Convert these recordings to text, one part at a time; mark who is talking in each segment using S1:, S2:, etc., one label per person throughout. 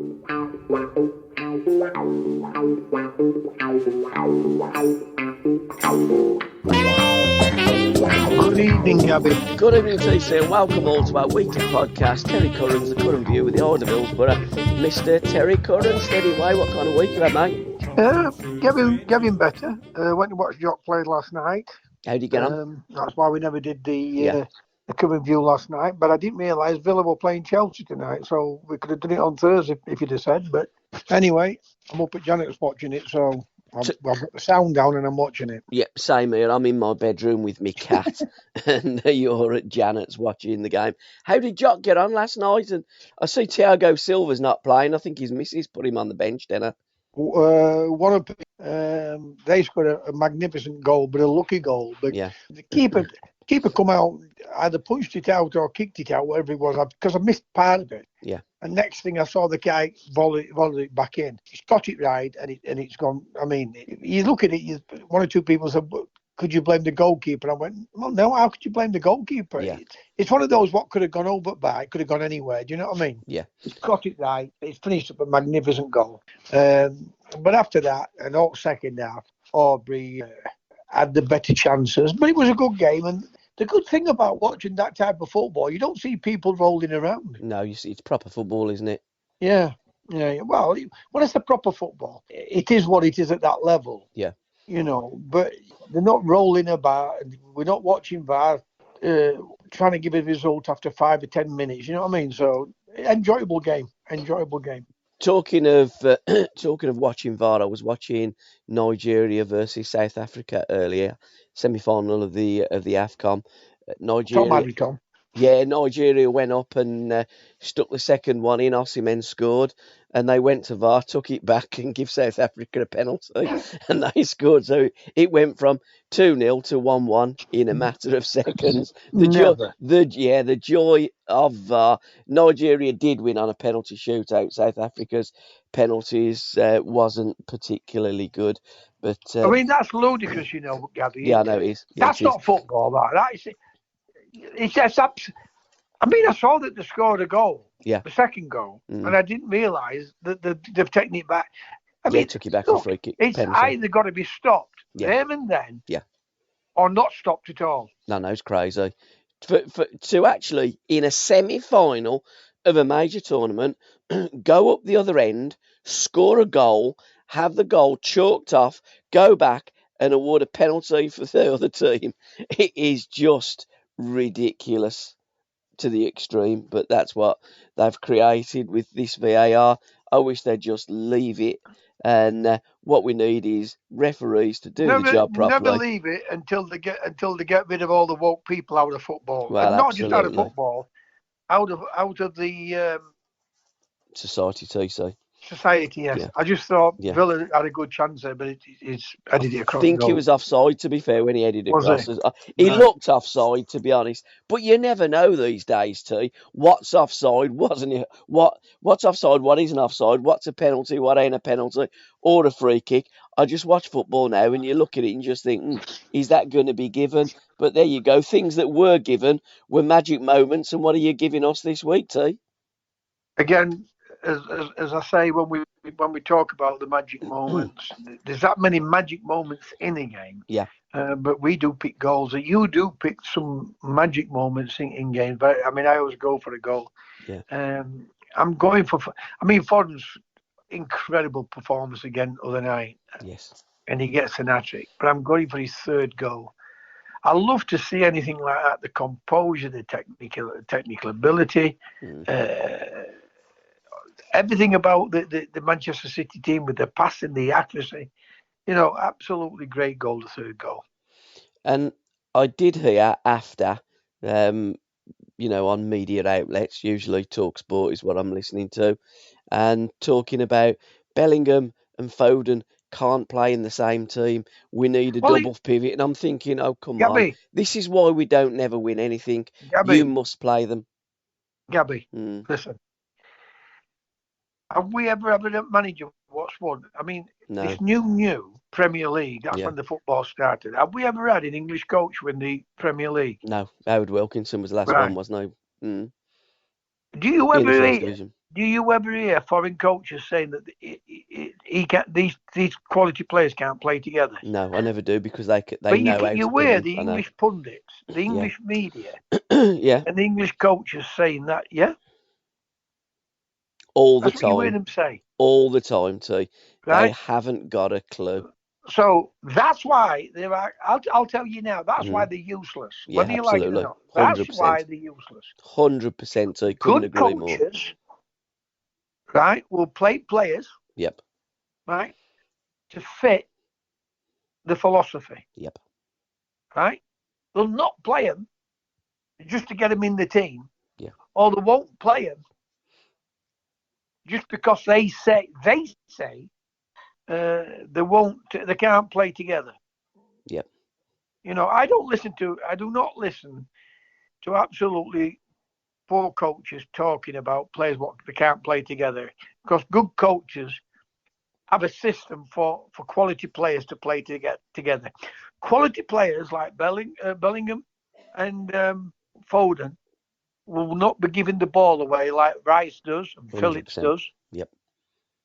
S1: Good evening, Gabby.
S2: Good evening, TC, and welcome all to our weekly podcast. Terry Curran's the Curran View with the Order of Hillsborough. Mr. Terry Curran, steady away. What kind of week you had, mate?
S1: Getting better. Went to watch Jock play last night.
S2: How'd you get on?
S1: That's why we never did the Curran View last night. But I didn't realise Villa were playing Chelsea tonight, so we could have done it on Thursday if you'd have said. But anyway, I'm up at Janet's watching it, so I've got the sound down and I'm watching it.
S2: Yep, same here. I'm in my bedroom with me cat, and you're at Janet's watching the game. How did Jock get on last night? And I see Thiago Silva's not playing. I think his missus put him on the bench, didn't I?
S1: One of they scored a magnificent goal, but a lucky goal. But the keeper come out, either punched it out or kicked it out, whatever it was, because I missed part of it.
S2: Yeah.
S1: And next thing I saw the guy volley it back in. He's got it right, and it's gone. I mean, you look at it. One or two people said, "Could you blame the goalkeeper?" I went, "Well, no. How could you blame the goalkeeper?
S2: Yeah.
S1: It's one of those what could have gone over by. It could have gone anywhere. Do you know what I mean?
S2: Yeah.
S1: He's got it right. He's finished up a magnificent goal. But after that, and all second half, Aubrey had the better chances. But it was a good game. And the good thing about watching that type of football, you don't see people rolling around.
S2: No, you see, it's proper football, isn't it?
S1: Yeah. Well, when it's a proper football, it is what it is at that level.
S2: Yeah.
S1: You know, but they're not rolling about. We're not watching VAR trying to give a result after 5 or 10 minutes. You know what I mean? So, enjoyable game.
S2: Talking of watching VAR, I was watching Nigeria versus South Africa earlier, semi-final of the AFCON. Nigeria.
S1: Tom.
S2: Yeah, Nigeria went up and stuck the second one in. Osimhen scored, and they went to VAR, took it back, and give South Africa a penalty, and they scored. So it went from 2-0 to 1-1 in a matter of seconds. The joy of VAR. Nigeria did win on a penalty shootout. South Africa's penalties wasn't particularly good, but
S1: I mean that's ludicrous, you know, Gabby.
S2: Yeah, I know it is.
S1: That's not football. That is. It's just I mean, I saw that they scored a goal, the second goal, and I didn't realise that they've taken it back. I mean,
S2: took it back for free kick.
S1: It's
S2: penalty.
S1: either got to be stopped there and then, or not stopped at all.
S2: No, it's crazy. To actually, in a semi-final of a major tournament, go up the other end, score a goal, have the goal chalked off, go back and award a penalty for the other team, it is just ridiculous to the extreme, but that's what they've created with this VAR. I wish they'd just leave it, and what we need is referees to do the job properly.
S1: Never leave it until they get rid of all the woke people out of football.
S2: Well,
S1: and not just out of football, out of the
S2: society, TC.
S1: Society, yes. Yeah. I just thought Villa had a good chance there, but it's headed it across.
S2: I think he was offside, to be fair, when he headed it across. He looked offside, to be honest. But you never know these days, T. What's offside, wasn't it? What's offside, what isn't offside, what's a penalty, what ain't a penalty, or a free kick. I just watch football now, and you look at it and just think, is that going to be given? But there you go. Things that were given were magic moments, and what are you giving us this week, T?
S1: Again, as I say, when we talk about the magic moments, there's that many magic moments in a game.
S2: Yeah.
S1: But we do pick goals. You do pick some magic moments in games. But I mean, I always go for a goal.
S2: Yeah.
S1: I'm going for. I mean, Foden's incredible performance again the other night.
S2: Yes.
S1: And he gets an hat-trick. But I'm going for his third goal. I love to see anything like that. The composure, the technical ability. Everything about the Manchester City team with the passing, the accuracy, absolutely great goal, the third goal.
S2: And I did hear after, on media outlets, usually TalkSport is what I'm listening to, and talking about Bellingham and Foden can't play in the same team. We need a double pivot. And I'm thinking, oh, come on. This is why we don't never win anything.
S1: Gabby,
S2: you must play them.
S1: Gabby, listen. Have we ever had a manager what's won? I mean, this new Premier League, that's when the football started. Have we ever had an English coach win the Premier League?
S2: No. Howard Wilkinson was the last one, wasn't he?
S1: Do you Do you ever hear foreign coaches saying that he can't, these quality players can't play together?
S2: No, I never do, because they
S1: But
S2: know how
S1: you
S2: to put
S1: hear
S2: them.
S1: the
S2: I know.
S1: English pundits, the English media,
S2: Yeah,
S1: and the English coaches saying that, yeah?
S2: all the
S1: That's what you hear
S2: time.
S1: them say,
S2: All the time, T. They
S1: right?
S2: haven't got a clue.
S1: So that's why they're. I'll tell you now. That's why they're useless.
S2: Yeah,
S1: whether you like it or
S2: absolutely.
S1: not. That's
S2: 100%.
S1: why they're useless.
S2: 100%, T. Couldn't
S1: Good
S2: agree more.
S1: coaches, right, will play players,
S2: Yep.
S1: right, to fit the philosophy,
S2: Yep.
S1: right? They'll not play them just to get them in the team,
S2: Yeah.
S1: or they won't play them just because they say they can't play together.
S2: Yep.
S1: You know, I do not listen to absolutely poor coaches talking about players what they can't play together, because good coaches have a system for quality players to play together. Quality players like Bellingham and Foden will not be giving the ball away like Rice does and
S2: 100%.
S1: Phillips does.
S2: Yep.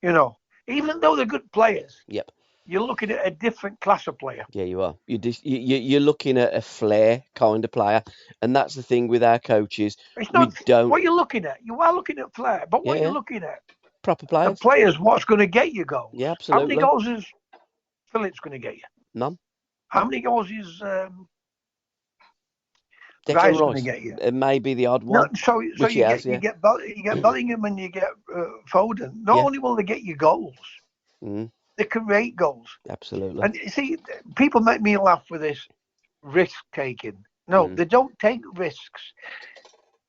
S1: You know, even though they're good players,
S2: Yep.
S1: you're looking at a different class of player.
S2: Yeah, you are. You're looking at a flair kind of player, and that's the thing with our coaches.
S1: It's
S2: We
S1: not
S2: don't.
S1: what you're looking at. You are looking at flair, but what you're looking at,
S2: proper
S1: the
S2: players.
S1: players, what's going to get you goals.
S2: Yeah,
S1: How many
S2: absolutely.
S1: goals is Phillips going to get you?
S2: None.
S1: How many goals is
S2: Declan
S1: Rice going to
S2: Rice.
S1: get you?
S2: It may be the odd
S1: No,
S2: one.
S1: so
S2: which
S1: you
S2: has,
S1: get Bellingham and you get Foden. Not only will they get you goals, they create goals.
S2: Absolutely.
S1: And you see, people make me laugh with this risk taking. No, they don't take risks.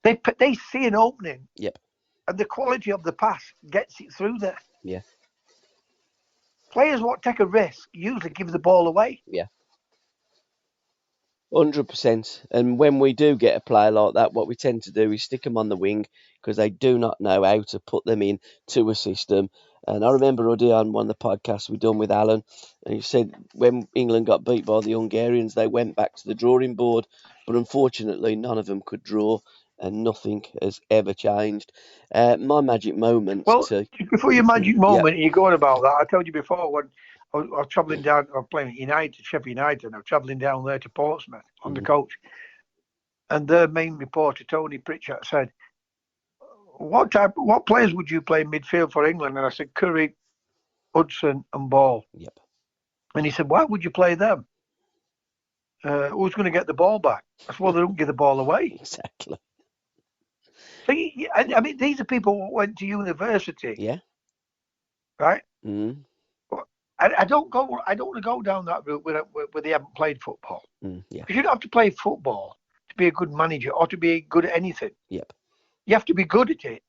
S1: They see an opening.
S2: Yep.
S1: And the quality of the pass gets it through there.
S2: Yeah.
S1: Players what take a risk usually give the ball away.
S2: Yeah. 100%. And when we do get a player like that, what we tend to do is stick them on the wing, because they do not know how to put them in to a system. And I remember Uddy on one of the podcasts we done with Alan, and he said when England got beat by the Hungarians, they went back to the drawing board, but unfortunately none of them could draw, and nothing has ever changed. My magic moment.
S1: Well, before your magic moment, you're going about that. I told you before when I was travelling down, I was playing at United, Sheffield United, and I was travelling down there to Portsmouth on the coach. And their main reporter, Tony Pritchard, said, what players would you play in midfield for England? And I said, Curry, Hudson and Ball.
S2: Yep.
S1: And he said, why would you play them? Who's going to get the ball back? I said, well, they don't give the ball away.
S2: Exactly.
S1: So, I mean, these are people who went to university.
S2: Yeah.
S1: Right?
S2: Mm.
S1: I don't want to go down that route where they haven't played football.
S2: Yeah.
S1: Because you don't have to play football to be a good manager or to be good at anything.
S2: Yep.
S1: You have to be good at it.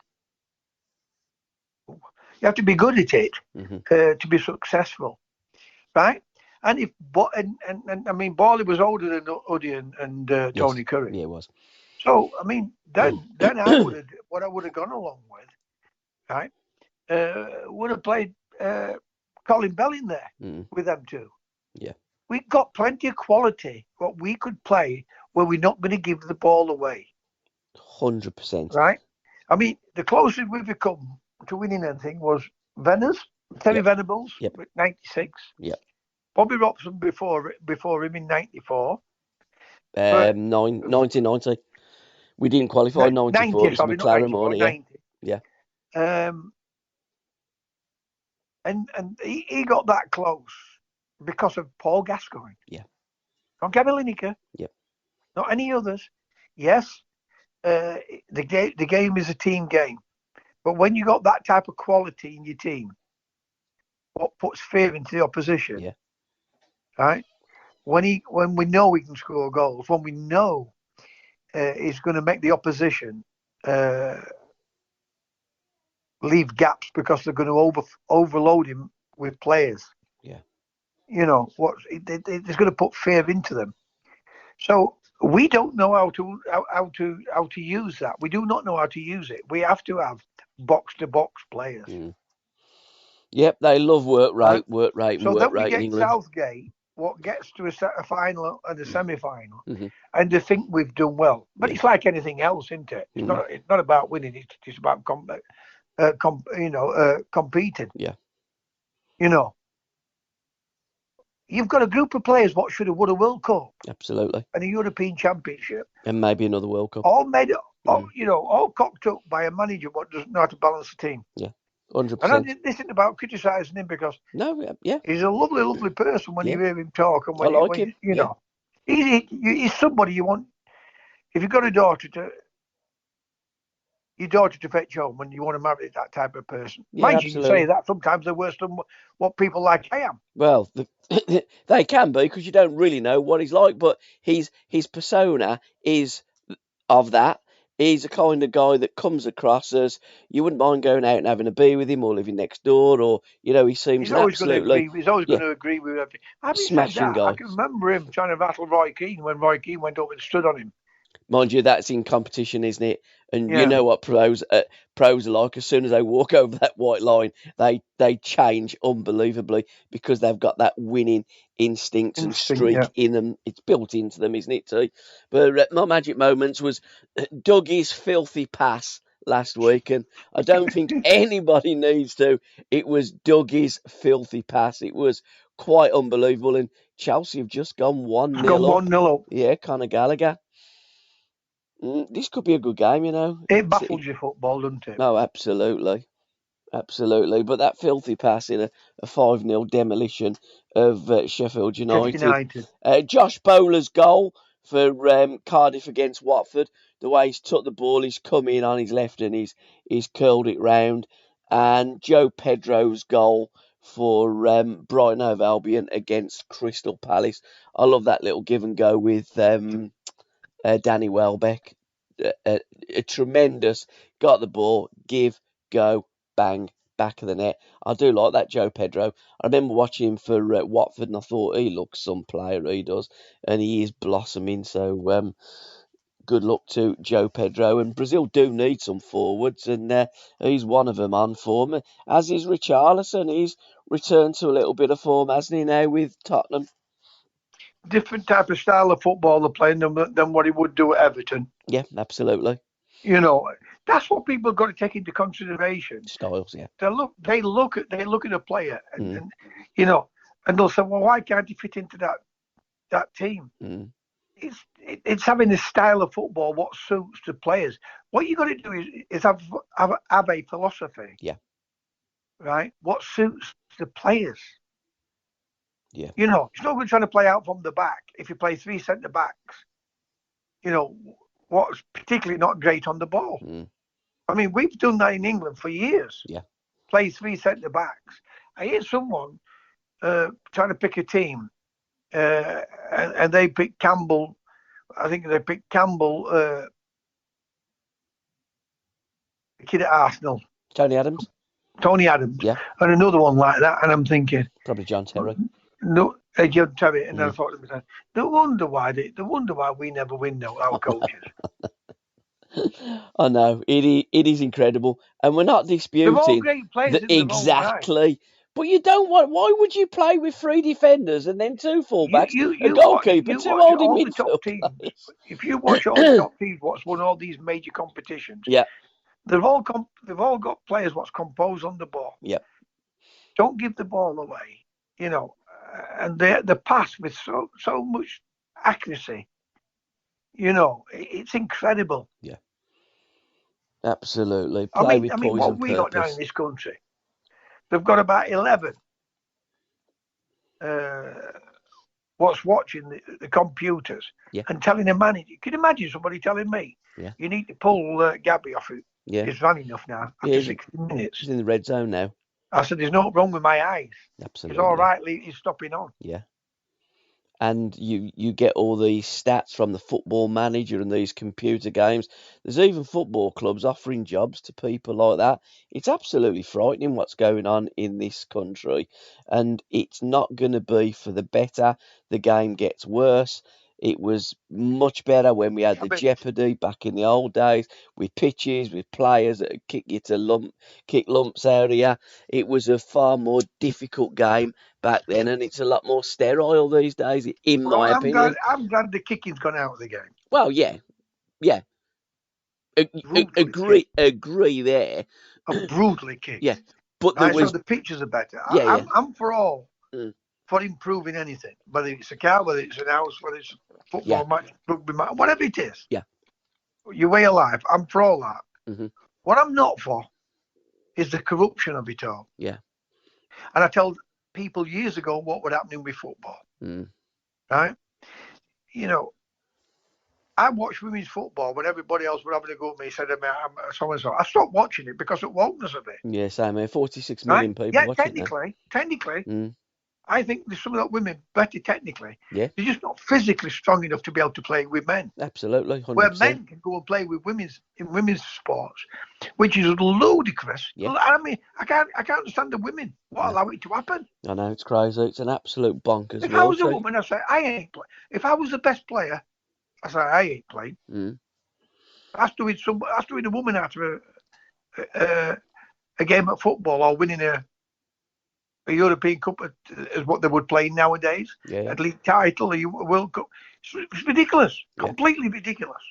S1: You have to be good at it to be successful, right? And I mean, Barley was older than Uddy and Tony Curran.
S2: Yeah, it was.
S1: So I mean, then I would have gone along with, right? Would have played Colin Bell in there with them too.
S2: Yeah.
S1: We've got plenty of quality. What we could play where we're not going to give the ball away.
S2: 100%.
S1: Right? I mean, the closest we've become to winning anything was Terry Venables with 96.
S2: Yep.
S1: Bobby Robson before him in 94.
S2: 1990. We didn't qualify in 94.
S1: 90, sorry, not 94, 90.
S2: Yeah.
S1: And he got that close because of Paul Gascoigne.
S2: Yeah.
S1: Not Gary Lineker.
S2: Yep.
S1: Not any others. Yes, the game is a team game. But when you got that type of quality in your team, what puts fear into the opposition?
S2: Yeah.
S1: Right? When we know we can score goals, when we know he's going to make the opposition leave gaps because they're going to overload him with players.
S2: Yeah.
S1: You know it's going to put fear into them. So we don't know how to use that. We do not know how to use it. We have to have box to box players.
S2: Yep, they love work rate, work rate,
S1: so
S2: work rate.
S1: So then we get
S2: in England.
S1: Southgate, what gets to a final and a semi-final, and they think we've done well. But it's like anything else, isn't it? It's not about winning. It's about competing.
S2: Yeah.
S1: You've got a group of players what should have won a World Cup
S2: Absolutely.
S1: and a European Championship,
S2: And maybe another World Cup.
S1: all cocked up by a manager what doesn't know how to balance the team.
S2: Yeah, 100%.
S1: And this isn't about criticising him because he's a lovely, lovely person when you hear him talk and when
S2: I like him.
S1: he's somebody you want. If you've got a daughter your daughter to fetch home when you want to marry that type of person. Mind you, say that sometimes they're worse than what people like I am.
S2: Well, they can be because you don't really know what he's like, but his persona is of that. He's the kind of guy that comes across as you wouldn't mind going out and having a beer with him or living next door, or he seems
S1: he's always
S2: absolutely.
S1: He's always going to agree with everything. Having
S2: smashing
S1: said that,
S2: guy.
S1: I can remember him trying to battle Roy Keane when Roy Keane went up and stood on him.
S2: Mind you, that's in competition, isn't it? And you know what pros are like. As soon as they walk over that white line, they change unbelievably because they've got that winning instinct and streak in them. It's built into them, isn't it, T? But my magic moments was Dougie's filthy pass last week, and I don't think anybody needs to. It was Dougie's filthy pass. It was quite unbelievable, and Chelsea have just gone 1-0 up.
S1: 1-0 up.
S2: Yeah, Conor Gallagher. This could be a good game,
S1: It baffles your football, doesn't it?
S2: No, absolutely. Absolutely. But that filthy pass in a 5-0 demolition of Sheffield United. Josh Bowler's goal for Cardiff against Watford. The way he's took the ball, he's come in on his left and he's curled it round. And Joe Pedro's goal for Brighton Hove Albion against Crystal Palace. I love that little give and go with Danny Welbeck. A tremendous, got the ball, give, go, bang, back of the net. I do like that Joe Pedro. I remember watching him for Watford and I thought he looks some player, he does, and he is blossoming. So good luck to Joe Pedro. And Brazil do need some forwards, and he's one of them on form, as is Richarlison. He's returned to a little bit of form, hasn't he, now with Tottenham?
S1: Different type of style of football they're playing than what he would do at Everton.
S2: Yeah, absolutely.
S1: That's what people have got to take into consideration.
S2: Styles, yeah.
S1: They look at a player, and they'll say, well, why can't he fit into that team? It's having this style of football what suits the players. What you got to do is have a philosophy.
S2: Yeah.
S1: Right. What suits the players.
S2: Yeah.
S1: It's not good trying to play out from the back. If you play 3 centre backs, what's particularly not great on the ball. I mean, we've done that in England for years.
S2: Yeah.
S1: Play 3 centre backs. I hear someone trying to pick a team, and they picked Campbell. I think they picked Campbell, the kid at Arsenal.
S2: Tony Adams.
S1: Yeah. And another one like that. And I'm thinking.
S2: Probably John Terry.
S1: No, John Terry. And I thought to myself, they wonder why we never win our coaches.
S2: I know. It is incredible. And we're not disputing.
S1: They're all great players in
S2: exactly.
S1: Their own right.
S2: But you don't want. Why would you play with 3 defenders and then 2 fullbacks, a goalkeeper, 2 holding midfield players?
S1: If you watch all the top teams, what's won all these major competitions, they've all got players what's composed on the ball.
S2: Yeah.
S1: Don't give the ball away, and they pass with so much accuracy. It's incredible.
S2: Yeah. Absolutely.
S1: I mean, what we got now in this country, they've got about 11 what's watching the computers and telling the manager. Can you imagine somebody telling me, you need to pull Gabby off it? Yeah. It's run enough now after 60 minutes.
S2: He's in the red zone now.
S1: I said, there's nothing wrong with my eyes.
S2: Absolutely.
S1: It's all right, he's stopping on.
S2: Yeah. And you get all these stats from the Football Manager and these computer games. There's even football clubs offering jobs to people like that. It's absolutely frightening what's going on in this country. And it's not going to be for the better. The game gets worse. It was much better when we had the Jeopardy back in the old days, with pitches, with players that would kick you to kick lumps out of you. It was a far more difficult game back then, and it's a lot more sterile these days, in my opinion.
S1: I'm glad the kicking's gone out of the game.
S2: Well, yeah.
S1: Brutally
S2: agree there.
S1: brutally kicked.
S2: Yeah, but there
S1: Right, so
S2: was,
S1: the pictures are better.
S2: yeah.
S1: I'm for all
S2: Mm,
S1: for improving anything, whether it's a car, whether it's an house, whether it's a
S2: yeah,
S1: football match, rugby match, whatever it is.
S2: yeah.
S1: Your way of life, I'm for all that.
S2: Hmm.
S1: What I'm not for is the corruption of it all.
S2: Yeah.
S1: And I told people years ago what was happening with football.
S2: Mm.
S1: Right? You know, I watched women's football when everybody else were having a go at me, said, I'm so and so. I stopped watching it because of wokeness of it.
S2: Yeah, same here. 46
S1: Right?
S2: million people
S1: Yeah,
S2: watching it now.
S1: technically,
S2: Mm.
S1: I think there's some of the women better technically.
S2: Yeah,
S1: They're just not physically strong enough to be able to play with men.
S2: absolutely,
S1: Where
S2: 100%.
S1: men can go and play with women's sports, which is ludicrous.
S2: Yeah.
S1: I mean, I can't understand the women what
S2: No.
S1: allow it to happen.
S2: I know, it's crazy. It's an absolute bonkers
S1: If I
S2: world,
S1: was a
S2: Pete.
S1: woman, I say I ain't play. If I was the best player, I say I ain't playing.
S2: Mm.
S1: That's doing a woman out of a game of football or winning a European Cup is what they would play nowadays.
S2: Yeah.
S1: A league title, a World Cup. It's ridiculous.
S2: Yeah.
S1: Completely ridiculous.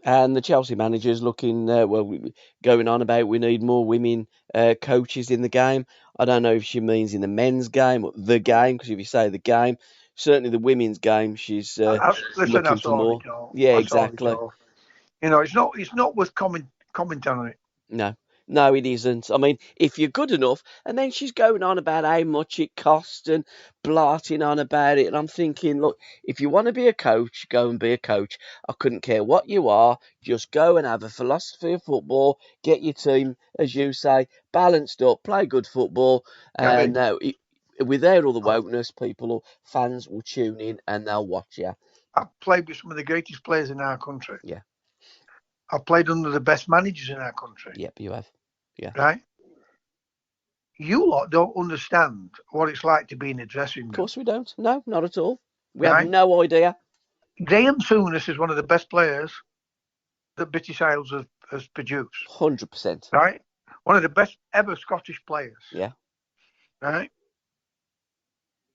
S2: And the Chelsea manager's looking, going on about we need more women coaches in the game. I don't know if she means in the men's game or the game, because if you say the game, certainly the women's game, she's
S1: Listen,
S2: looking
S1: I
S2: for
S1: saw
S2: more.
S1: it all.
S2: Yeah,
S1: I saw it
S2: exactly.
S1: all. You know, it's not worth commenting on it.
S2: No, it isn't. I mean, if you're good enough, and then she's going on about how much it costs and blarting on about it, and I'm thinking, look, if you want to be a coach, go and be a coach. I couldn't care what you are, just go and have a philosophy of football, get your team, as you say, balanced up, play good football, and without all the wokeness, fans will tune in and they'll watch you.
S1: I've played with some of the greatest players in our country.
S2: Yeah.
S1: I've played under the best managers in our country.
S2: Yep, you have. Yeah.
S1: Right? You lot don't understand what it's like to be in a dressing room.
S2: Of course we don't. No, not at all. We have no idea.
S1: Graham Souness is one of the best players that British Isles has produced.
S2: 100%.
S1: Right? One of the best ever Scottish players.
S2: Yeah.
S1: Right?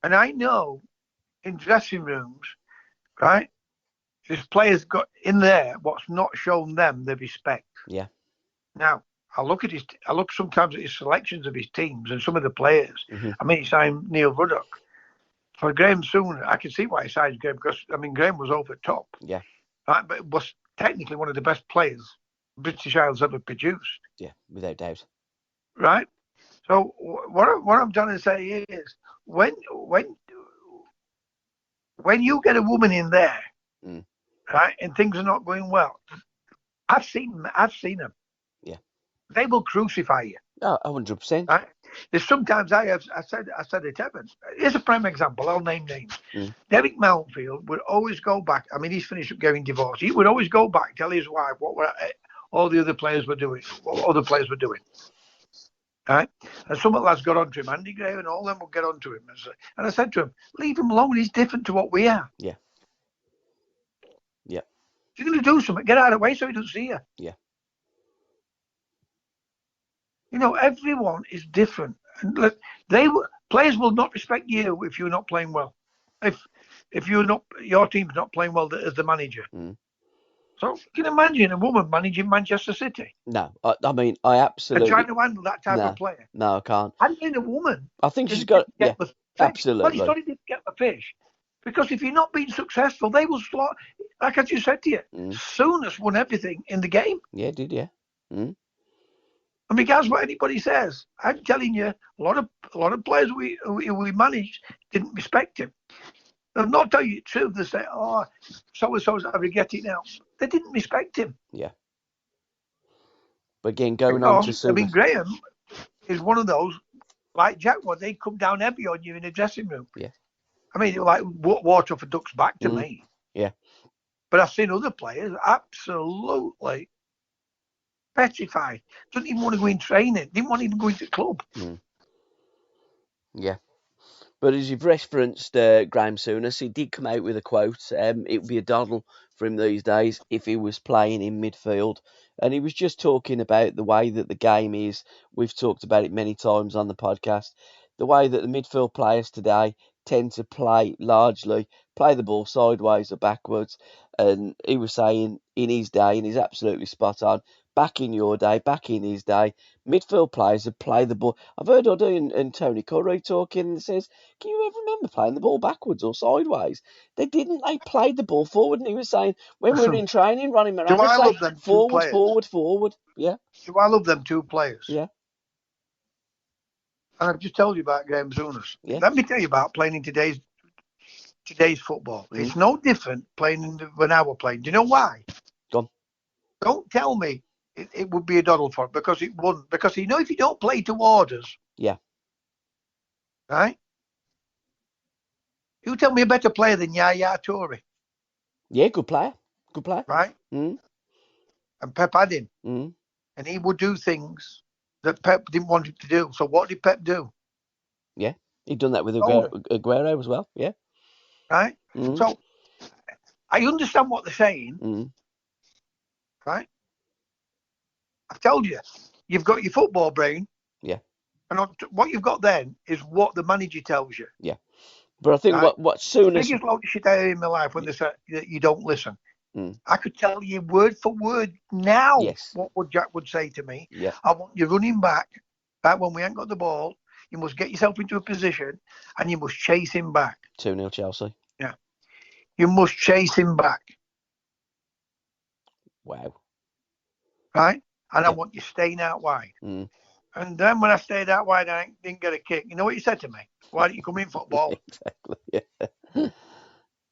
S1: And I know in dressing rooms, right, this player's got in there what's not shown them the respect.
S2: Yeah.
S1: Now, I look sometimes at his selections of his teams and some of the players.
S2: Mm-hmm.
S1: I mean, he signed Neil Ruddock. For Graham Souness, I can see why he signed Graham because, I mean, Graham was over top.
S2: Yeah.
S1: Right, but was technically one of the best players British Isles ever produced.
S2: Yeah, without doubt.
S1: Right? So what I'm trying to say is when you get a woman in there, right, and things are not going well, I've seen them.
S2: Yeah.
S1: They will crucify you.
S2: Oh, 100%.
S1: Right? There's sometimes I said it happens. Here's a prime example. I'll name names. Derek Mountfield would always go back. I mean, he's finished up getting divorced. He would always go back, tell his wife what all the other players were doing, what other players were doing. Right? And some of the lads got onto him, Andy Gray and all them would get onto him. And I said to him, leave him alone. He's different to what we are.
S2: Yeah. Yeah.
S1: If you're going to do something, get out of the way so he doesn't see you.
S2: Yeah.
S1: You know, everyone is different. And players will not respect you if you're not playing well. If you're not, your team's not playing well as the manager. So can you imagine a woman managing Manchester City?
S2: No, I mean, I absolutely.
S1: And trying to handle that type of player.
S2: No, I can't.
S1: Handling a woman.
S2: I think she's got. Yeah, absolutely.
S1: Well, he's not even get the fish. Because if you're not being successful, they will slot. Like I just said to you, Souness won everything in the game.
S2: Yeah, did, yeah.
S1: And regardless what anybody says, I'm telling you, a lot of players we managed didn't respect him. They'll not tell you the truth. They say, "Oh, so and so's I regret it now." They didn't respect him.
S2: Yeah. But again, going on to Souness.
S1: I mean, Graham is one of those like Jack was. They come down heavy on you in the dressing room.
S2: Yeah.
S1: I mean, like water off a duck's back to me.
S2: Yeah.
S1: But I've seen other players absolutely petrified. Doesn't even want to go in training. Didn't want to even go into the club.
S2: Yeah. But as you've referenced Graham Souness, he did come out with a quote. It would be a Doddle for him these days if he was playing in midfield. And he was just talking about the way that the game is. We've talked about it many times on the podcast. The way that the midfield players today tend to play the ball sideways or backwards. And he was saying in his day, and he's absolutely spot on, back in your day, back in his day, midfield players would play the ball. I've heard Doddle and Tony Curry talking and says, can you ever remember playing the ball backwards or sideways? They didn't. They played the ball forward. And he was saying, when we were in training, running around,
S1: do I
S2: they'd
S1: love
S2: say,
S1: them
S2: forward,
S1: 2 players?
S2: forward, forward. Yeah,
S1: Do I love them 2 players?
S2: yeah,
S1: And I've just told you about Graham Souness.
S2: yeah.
S1: Let me tell you about playing in today's football. It's no different playing when I was playing. Do you know why?
S2: Go on.
S1: Don't tell me it would be a Doddle for it, because it wouldn't. Because if you don't play towards us,
S2: Yeah.
S1: right? You tell me a better player than Yaya Toure.
S2: Yeah, good player. Good player.
S1: Right?
S2: Mm.
S1: And Pep had him.
S2: Mm.
S1: And he would do things that Pep didn't want him to do. So what did Pep do?
S2: Yeah. He'd done that with
S1: Oh.
S2: Aguero as well. Yeah.
S1: Right?
S2: Mm.
S1: So I understand what they're saying.
S2: Mm.
S1: Right? I've told you, you've got your football brain.
S2: Yeah.
S1: And what you've got then is what the manager tells you.
S2: Yeah. But I think
S1: right?
S2: what soon as
S1: biggest load of shit I heard in my life when they said that you don't listen. I could tell you word for word now what Jack would say to me.
S2: Yeah.
S1: I want you running back, right when we ain't got the ball. You must get yourself into a position and you must chase him back.
S2: 2-0 Chelsea.
S1: Yeah. You must chase him back.
S2: Wow.
S1: Right? And I want you staying out wide.
S2: Mm.
S1: And then when I stayed out wide, I didn't get a kick. You know what he said to me? Why don't you come in football?
S2: Exactly. Yeah.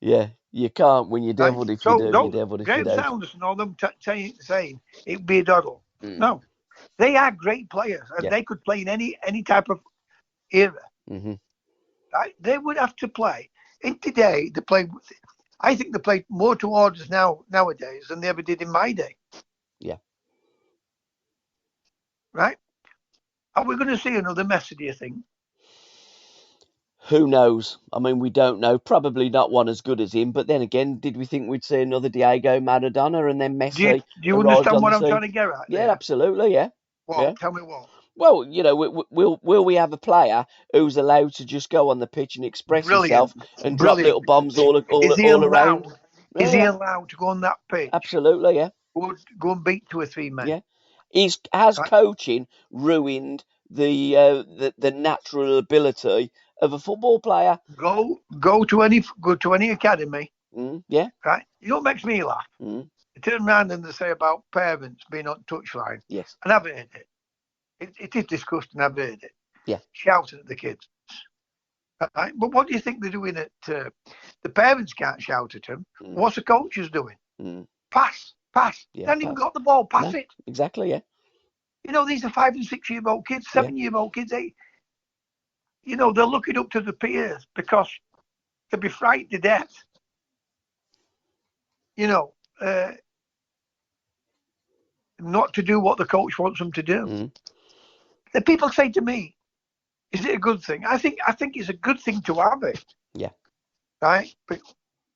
S2: Yeah. You can't win. You're devilled if you do. You're devilled if you don't.
S1: Graham Souness and all them saying it'd be a Doddle.
S2: Mm.
S1: No. They are great players, and they could play in any type of era.
S2: Mm-hmm.
S1: Right? They would have to play. In today, I think they play more towards us nowadays than they ever did in my day.
S2: Yeah.
S1: Right? Are we going to see another Messi, do you think?
S2: Who knows? I mean, we don't know. Probably not one as good as him. But then again, did we think we'd see another Diego Maradona and then Messi?
S1: Do you understand what I'm trying to get at?
S2: Yeah, absolutely. Yeah.
S1: Well,
S2: yeah.
S1: Tell me what.
S2: Well, will we have a player who's allowed to just go on the pitch and express himself and drop little bombs all around?
S1: Is he allowed to go on that pitch?
S2: Absolutely, yeah.
S1: Go and beat 2 or 3 men.
S2: Yeah. Has coaching ruined the natural ability of a football player?
S1: Go to any academy.
S2: Yeah.
S1: Right. You know what makes me laugh?
S2: They
S1: turn around and they say about parents being on touchline.
S2: Yes.
S1: And I've heard it. It is disgusting. I've heard it.
S2: Yeah.
S1: Shouting at the kids. Right? But what do you think they're doing the parents can't shout at them. What's the coaches doing? Pass.
S2: Yeah,
S1: they haven't even got the ball. Pass it.
S2: Exactly, yeah.
S1: You know, these are 5- and 6-year-old kids, 7-year-old kids. They're looking up to the peers because they'll be frightened to death. Not to do what the coach wants them to do. The people say to me, "Is it a good thing?" I think it's a good thing to have it.
S2: Yeah.
S1: Right,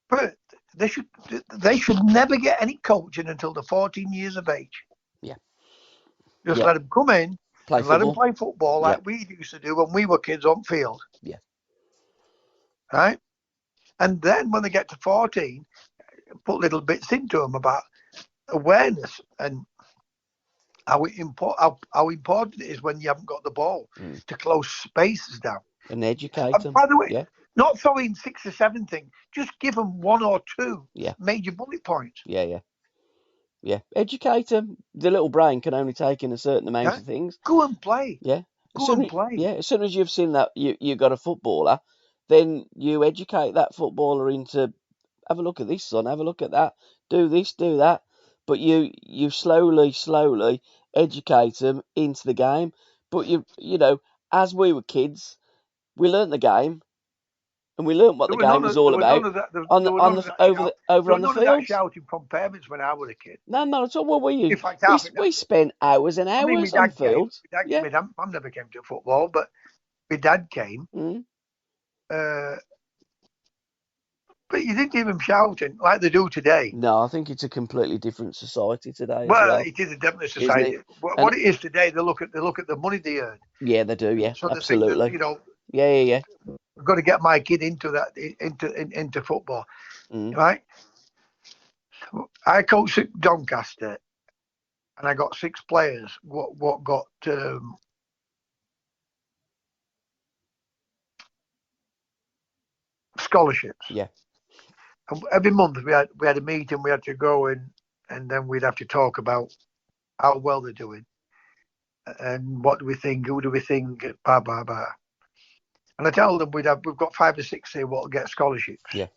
S1: but they should never get any coaching until they're 14 years of age.
S2: Yeah.
S1: Just let them come in, let them play football like we used to do when we were kids on field.
S2: Yeah.
S1: Right, and then when they get to 14, put little bits into them about awareness and how important it is when you haven't got the ball to close spaces down
S2: and educate them.
S1: By the way, not throwing 6 or 7 things, just give them 1 or 2 major bullet points.
S2: Yeah. Educate them. The little brain can only take in a certain amount of things.
S1: Go and play.
S2: Yeah.
S1: Go and play.
S2: Yeah. As soon as you've seen that you got a footballer, then you educate that footballer into, have a look at this, son, have a look at that, do this, do that. But you slowly educate them into the game. But as we were kids, we learnt the game, and we learnt what the game was all about over on the field.
S1: Shouting from parents when I was a kid.
S2: No, not at all. Well, we spent hours and hours on fields.
S1: My mum never came to football, but my dad came. But you didn't hear them shouting like they do today.
S2: No, I think it's a completely different society today.
S1: Well, it is a different society. What it is today, they look at the money they earn.
S2: Yeah, they do. Yeah,
S1: so
S2: absolutely.
S1: They think that,
S2: Yeah.
S1: I've got to get my kid into football, right? I coached at Doncaster, and I got 6 players what got scholarships.
S2: Yeah.
S1: And every month we had a meeting. We had to go in, and then we'd have to talk about how well they're doing, and what do we think? Who do we think? Blah blah blah. And I tell them we've got 5 or 6 here what will get scholarships.
S2: Yeah.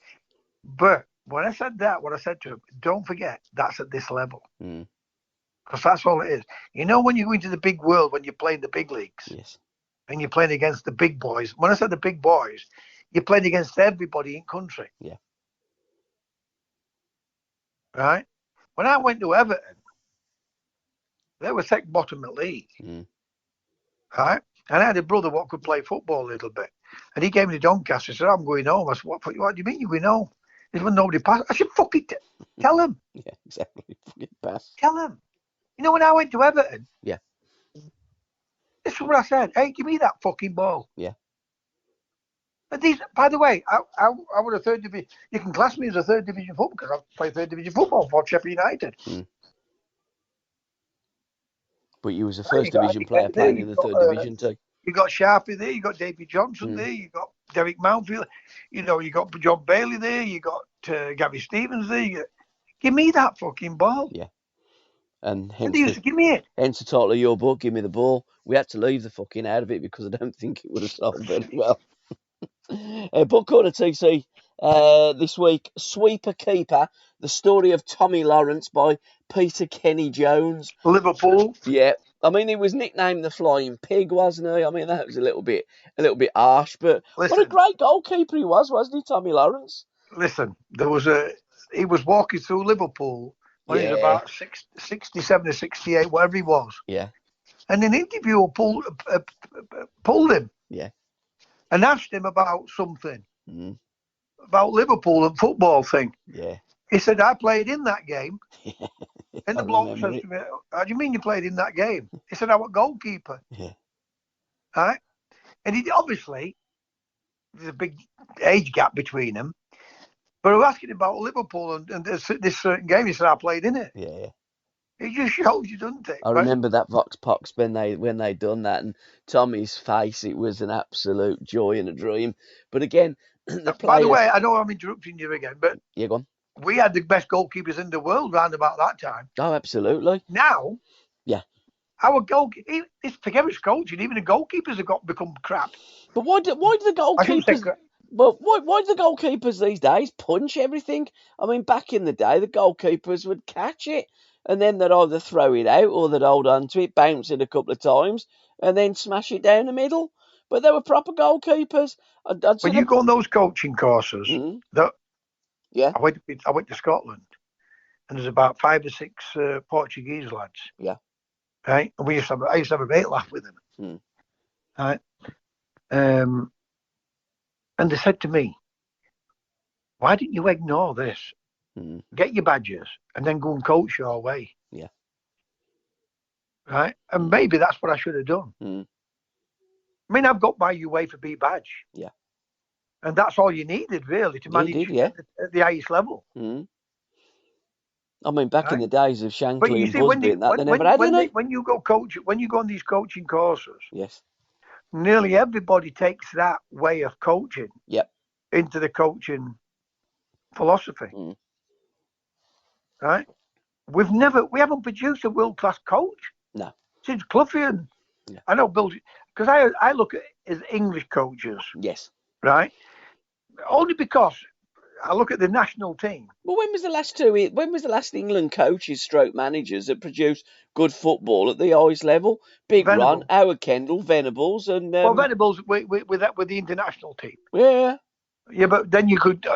S1: But when I said that, what I said to them, don't forget that's at this level. Because that's all it is. You know, when you go into the big world, when you're playing the big leagues,
S2: Yes.
S1: and you're playing against the big boys. When I said the big boys, you're playing against everybody in country.
S2: Yeah.
S1: Right? When I went to Everton, they were second bottom of the league. Right? And I had a brother what could play football a little bit. And he came to Doncaster and said, I'm going home. I said, what do you mean you're going home? He said, well, nobody passed. I said, fucking tell him.
S2: Yeah, exactly. Fucking pass.
S1: Tell him. You know, when I went to Everton,
S2: yeah,
S1: this is what I said. Hey, give me that fucking ball.
S2: Yeah.
S1: But these, by the way, I was a third division. You can class me as a third division football because I've played third division football for Sheffield United.
S2: But you was a first division player playing in the third division too.
S1: You got Sharpie there, you got David Johnson there, you got Derek Mountfield, you got John Bailey there, you got Gary Stevens there. Give me that fucking ball.
S2: Yeah. And hence
S1: they used to give me it.
S2: Hence the title of your book, Give Me the Ball. We had to leave the fucking out of it because I don't think it would have sold very well. Book corner TC this week, Sweeper Keeper, the story of Tommy Lawrence by Peter Kenny Jones.
S1: Liverpool.
S2: Yeah. I mean, he was nicknamed the Flying Pig, wasn't he? I mean, that was a little bit harsh, but what a great goalkeeper he was, wasn't he, Tommy Lawrence?
S1: Listen, he was walking through Liverpool when he was about 67 or 68, whatever he was.
S2: Yeah.
S1: And an interviewer pulled him.
S2: Yeah.
S1: And asked him about something. About Liverpool and football thing.
S2: Yeah.
S1: He said, I played in that game. And the bloke says to me, how do you mean you played in that game? He said, I was goalkeeper.
S2: Yeah.
S1: Right? And he obviously, there's a big age gap between them. But I was asking about Liverpool and this certain game. He said, I played in it.
S2: Yeah.
S1: It just shows you, doesn't it?
S2: I remember that Vox Pox when they done that, and Tommy's face, it was an absolute joy and a dream. But again, the players...
S1: By the way, I know I'm interrupting you again, but
S2: yeah, go on.
S1: We had the best goalkeepers in the world round about that time.
S2: Oh, absolutely.
S1: Now,
S2: yeah,
S1: our goalkeepers, forget it's coaching, even the goalkeepers have become crap.
S2: But why do the goalkeepers... Well, why do the goalkeepers these days punch everything? I mean, back in the day, the goalkeepers would catch it, and then they'd either throw it out or they'd hold on to it, bounce it a couple of times, and then smash it down the middle. But they were proper goalkeepers.
S1: When you go on those coaching courses,
S2: yeah,
S1: I went to Scotland, and there's about 5 or 6 Portuguese lads.
S2: Yeah.
S1: Right, and I used to have a great laugh with them. Right. And they said to me, why didn't you ignore this? Get your badges and then go and coach your way.
S2: Yeah.
S1: Right? And maybe that's what I should have done. I mean, I've got my UEFA B badge.
S2: Yeah.
S1: And that's all you needed, really, to manage at the highest level.
S2: I mean, back in the days of Shankly and Busby and that, they never had any.
S1: When you go on these coaching courses,
S2: yes,
S1: nearly everybody takes that way of coaching into the coaching philosophy. Right? We haven't produced a world-class coach.
S2: No.
S1: Since Cloughy and I know Bill, because I look at it as English coaches.
S2: Yes.
S1: Right? Only because I look at the national team.
S2: Well, when was the last England coaches stroke managers that produced good football at the highest level? Big
S1: Venables.
S2: Ron, Howard Kendall, Venables, and
S1: well, Venables with the international team.
S2: Yeah.
S1: Yeah, but then you could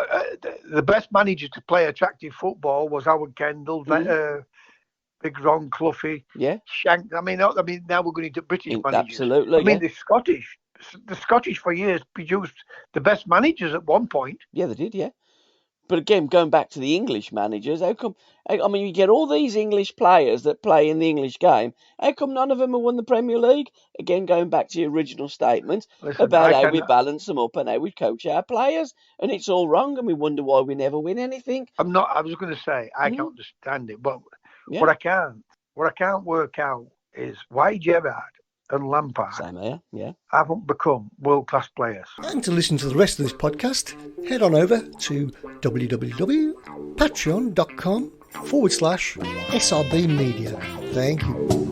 S1: the best manager to play attractive football was Howard Kendall, Big Ron, Cloughy, Shank. I mean, now we're going into British managers.
S2: Absolutely.
S1: I mean, the Scottish for years produced the best managers at one point.
S2: Yeah, they did. Yeah. But again, going back to the English managers, how come? I mean, you get all these English players that play in the English game. How come none of them have won the Premier League? Again, going back to your original statement about how we balance them up and how we coach our players, and it's all wrong, and we wonder why we never win anything.
S1: I was going to say I can't understand it, but what I can, What I can't work out is why Gerrard and Lampard
S2: Same here, yeah.
S1: haven't become world-class players.
S3: And to listen to the rest of this podcast, head on over to www.patreon.com/SRBmedia. Thank you.